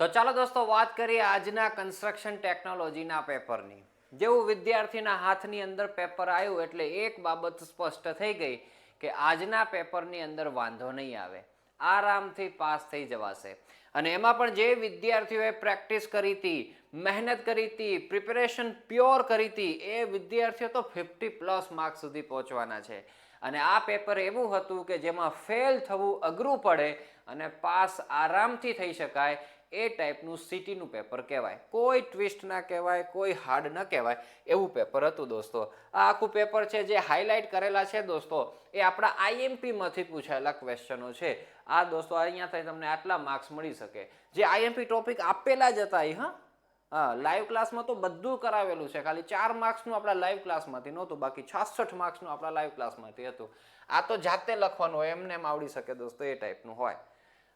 તો ચાલો દોસ્તો વાત કરીએ આજના કન્સ્ટ્રક્શન ટેકનોલોજીના પેપરની. જેવું વિદ્યાર્થીના હાથની અંદર પેપર આવ્યું એટલે એક બાબત સ્પષ્ટ થઈ ગઈ કે આજના પેપરની અંદર વાંધો નહીં આવે, આરામથી પાસ થઈ જવાશે. અને એમાં પણ જે વિદ્યાર્થીઓએ પ્રેક્ટિસ કરી હતી, મહેનત કરી હતી, પ્રિપેરેશન પ્યોર કરી હતી, એ વિદ્યાર્થીઓ તો 50+ માર્ક્સ સુધી પહોંચવાના છે. અને આ પેપર એવું હતું કે જેમાં ફેલ થવું અઘરું પડે અને પાસ આરામથી થઈ શકાય, એ ટાઈપનું સિટીનું પેપર કહેવાય. કોઈ ટ્વિસ્ટ ના કહેવાય, કોઈ હાર્ડ ન કહેવાય, એવું પેપર હતું દોસ્તો. આ આખું પેપર છે જે હાઇલાઇટ કરેલા છે દોસ્તો, એ આપણા આઈએમપીમાંથી પૂછાયેલા ક્વેશ્ચનો છે. આ દોસ્તો અહીંયાથી તમને આટલા માર્ક્સ મળી શકે. જે આઈએમપી ટોપિક આપેલા જ હતા એ હા, લાઈવ ક્લાસમાં તો બધું કરાવેલું છે. ખાલી 4 માર્ક્સનું આપણા લાઈવ ક્લાસમાંથી નહોતું, બાકી 66 માર્ક્સનું આપણા લાઈવ ક્લાસમાંથી હતું. આ તો જાતે લખવાનું હોય, એમને એમ આવડી શકે દોસ્તો, એ ટાઈપનું હોય.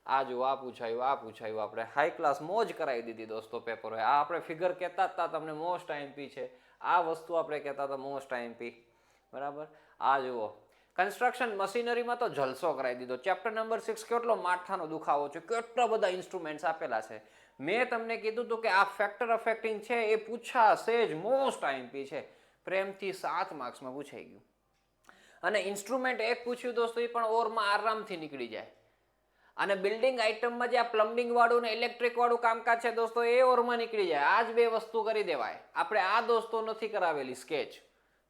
આ જો આ પૂછાયું આપણે હાઈ ક્લાસ મોજ કરાવી દીધી દોસ્તો પેપર હોય. આ આપણે ફિગર કહેતા હતા તમને મોસ્ટ આઈએમપી છે, આ વસ્તુ આપણે કહેતા હતા મોસ્ટ આઈએમપી, બરાબર. આ જુઓ કન્સ્ટ્રક્શન મશીનરીમાં તો જલસો કરાવી દીધો. ચેપ્ટર નંબર 6 કેટલો માથાનો દુખાવો છે, કેટલા બધા ઇન્સ્ટ્રુમેન્ટ્સ આપેલા છે. મેં તમને કીધું હતું કે આ ફેક્ટર અફેક્ટિંગ છે એ પૂછાશે જ, મોસ્ટ આઈએમપી છે. પ્રેમથી 7 માર્ક્સમાં પૂછાઈ ગયું. અને ઇન્સ્ટ્રુમેન્ટ એક પૂછ્યું દોસ્તો, એ પણ ઓરમાં આરામથી નીકળી જાય. અને બિલ્ડિંગ આઇટમમાં જે આ પ્લમ્બિંગ વાળું ને ઇલેક્ટ્રિક વાળું કામકાજ છે દોસ્તો, એ ઓરમાં નીકળી જાય. આ જ 2 વસ્તુ કરી દેવાય. આપણે આ દોસ્તો નથી કરાવેલી સ્કેચ,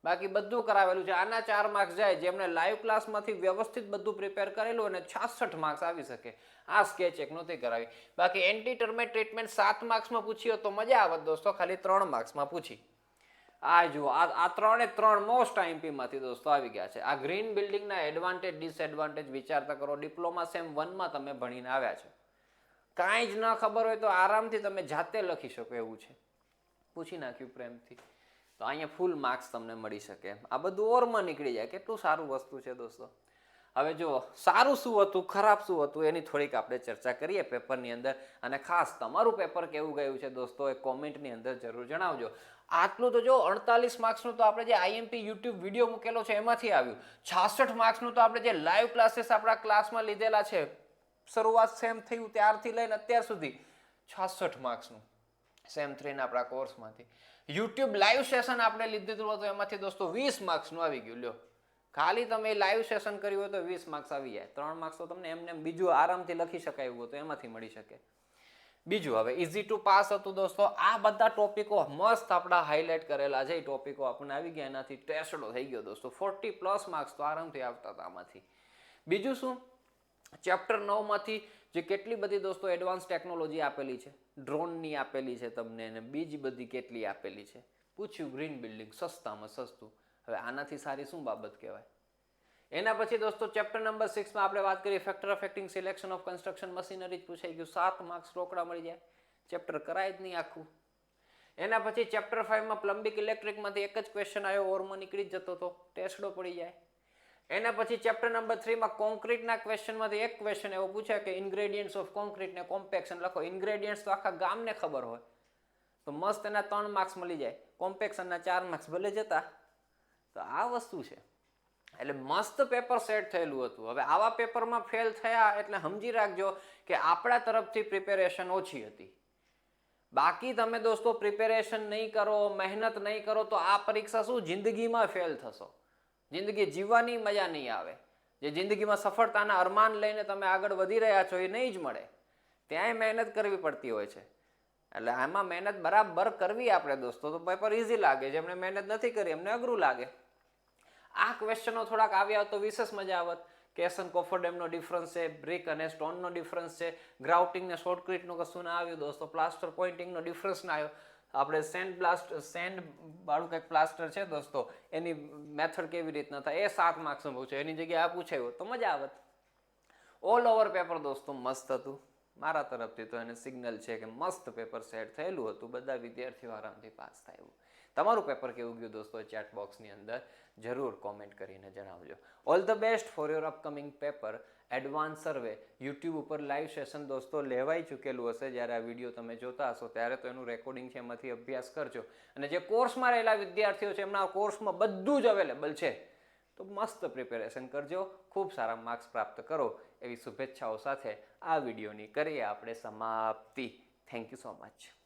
બાકી બધું કરાવેલું છે. આના 4 માર્ક્સ જાય, જેમને લાઈવ ક્લાસમાંથી વ્યવસ્થિત બધું પ્રિપેર કરેલું અને 66 માર્ક્સ આવી શકે. આ સ્કેચ એક નહોતી કરાવી. બાકી એન્ટી ટર્મેટ ટ્રીટમેન્ટ 7 માર્ક્સમાં પૂછી હોત તો મજા આવત દોસ્તો, ખાલી 3 માર્ક્સમાં પૂછી. આ જુઓ આ 3 મોસ્ટ આઈએમપીમાંથી દોસ્તો આવી ગયા છે. આ ગ્રીન બિલ્ડિંગના એડવાન્ટેજ ડિસએડવાન્ટેજ વિચારતા કરો. ડિપ્લોમા સેમ 1માં તમે ભણીને આવ્યા છો, કાંઈ જ ન ખબર હોય તો આરામથી તમે જાતે લખી શકો એવું છે. પૂછી નાખ્યું પ્રેમથી તો અહીંયા ફૂલ માર્ક્સ તમને મળી શકે. આ બધું ઓરમાં નીકળી જાય. કેટલું સારું વસ્તુ છે દોસ્તો. હવે જુઓ સારું શું હતું, ખરાબ શું હતું, એની થોડીક આપણે ચર્ચા કરીએ પેપરની અંદર. અને ખાસ તમારું પેપર કેવું ગયું છે દોસ્તો, એ કોમેન્ટની અંદર જરૂર જણાવજો. આટલું તો જો 48 માર્ક્સનું તો આપણે જે આઈએમપી યુટ્યુબ વિડીયો મૂકેલો છે એમાંથી આવ્યું. 66 માર્ક્સનું તો આપણે જે લાઈવ ક્લાસીસ આપણા ક્લાસમાં લીધેલા છે, શરૂઆત સેમ થયું ત્યારથી લઈને અત્યાર સુધી, 66 માર્ક્સનું સેમ 3 આપણા કોર્સમાંથી. યુટ્યુબ લાઈવ સેશન આપણે લીધેલું હતું, એમાંથી દોસ્તો 20 માર્ક્સનું આવી ગયું. લ્યો, ખાલી તમે લાઈવ સેશન કર્યું હોય તો 20 માર્ક્સ આવી જાય. 3 માર્ક્સ તો તમને એમને બીજું આરામથી લખી શકાય એવું હતું, એમાંથી મળી શકે. બીજું હવે ઇઝી ટુ પાસ હતું દોસ્તો. આ બધા ટોપિકો મસ્ત આપણા હાઇલાઇટ કરેલા છે. એ ટોપિકો આપણને આવી ગયા, એનાથી ટેસ્ટડો થઈ ગયો દોસ્તો. 40+ માર્ક્સ તો આરામથી આવતા હતા આમાંથી. બીજું શું, ચેપ્ટર 9માંથી જે કેટલી બધી દોસ્તો એડવાન્સ ટેકનોલોજી આપેલી છે, ડ્રોનની આપેલી છે તમને, અને બીજી બધી કેટલી આપેલી છે. પૂછ્યું ગ્રીન બિલ્ડિંગ, સસ્તામાં સસ્તું. હવે આનાથી સારી શું બાબત કહેવાય. એના પછી દોસ્તો ચેપ્ટર નંબર 6માં આપણે વાત કરીએ factor affecting selection of construction machinery, જ પૂછાઈ ગયું. 7 માર્ક્સ રોકડા મળી જાય. ચેપ્ટર કરાય જ નહીં આખું. એના પછી ચેપ્ટર 5માં પ્લમ્બિંગ ઇલેક્ટ્રિકમાંથી એક જ ક્વેશ્ચન આવ્યો, ઓરમાં નીકળી જ જતો હતો, ટેસ્ટડો પડી જાય. એના પછી ચેપ્ટર નંબર 3માં કોન્ક્રીટના ક્વેશ્ચનમાંથી એક ક્વેશ્ચન એવો પૂછે કે ઇન્ગ્રેડિયન્ટ્સ ઓફ કોન્ક્રીટ ને કોમ્પેક્શન લખો. ઇન્ગ્રેડિયન્ટ્સ તો આખા ગામને ખબર હોય તો મસ્ત એના 3 માર્ક્સ મળી જાય. કોમ્પેક્શનના 4 માર્ક્સ ભલે જતા. તો આ વસ્તુ છે. એટલે મસ્ત પેપર સેટ થયેલું હતું. હવે આવા પેપરમાં ફેલ થયા એટલે સમજી રાખજો કે આપણા તરફથી પ્રિપેરેશન ઓછી હતી. બાકી તમે દોસ્તો પ્રિપેરેશન નહીં કરો, મહેનત નહીં કરો તો આ પરીક્ષા શું, જિંદગીમાં ફેલ થશો. જિંદગી જીવવાની મજા નહીં આવે. જે જિંદગીમાં સફળતાના અરમાન લઈને તમે આગળ વધી રહ્યા છો એ નહીં જ મળે. ત્યાંય મહેનત કરવી પડતી હોય છે. એટલે આમાં મહેનત બરાબર કરવી આપણે દોસ્તો તો પેપર ઇઝી લાગે. જેમને મહેનત નથી કરી એમને અઘરું લાગે. આ ક્વેશ્ચનો થોડાક આવ્યા તો વિશેષ મજા આવત. કેસન કોફરડેમનો ડિફરન્સ છે, બ્રિક અને સ્ટોનનો ડિફરન્સ છે, ગ્રાઉટિંગ ને શોર્ટક્રીટનું કશું ના આવ્યું દોસ્તો, પ્લાસ્ટર પોઇન્ટિંગનો ડિફરન્સ ના આવ્યો. આપણે સેન્ડ વાળું કંઈક પ્લાસ્ટર છે દોસ્તો, એની મેથડ કેવી રીતના થાય એ 7 માર્ક્સનું પૂછે, એની જગ્યાએ આ પૂછાયું તો મજા આવત. ઓલ ઓવર પેપર દોસ્તો મસ્ત હતું. મારા તરફથી તો એને સિગ્નલ છે કે મસ્ત પેપર સેટ થયેલું હતું. બધા વિદ્યાર્થીઓ આરામથી પાસ થાય એવું. તમારું પેપર કેવું ગયું દોસ્તો, ચેટ બોક્સની અંદર જરૂર કોમેન્ટ કરીને જણાવજો. All the best for your upcoming paper. Advance survey YouTube ઉપર લાઈવ સેશન દોસ્તો લેવાઈ ચૂકેલું હશે. જ્યારે આ વિડીયો તમે જોતા હશો ત્યારે તો એનું રેકોર્ડિંગ છે, એમાંથી અભ્યાસ કરજો. અને જે કોર્સમાં રહેલા વિદ્યાર્થીઓ છે એમના કોર્સમાં બધું જ અવેલેબલ છે. તો મસ્ત પ્રિપેરેશન કરજો, ખૂબ સારા માર્ક્સ પ્રાપ્ત કરો એવી શુભેચ્છાઓ સાથે આ વિડીયોની કરીએ આપણે સમાપ્તિ. Thank you so much.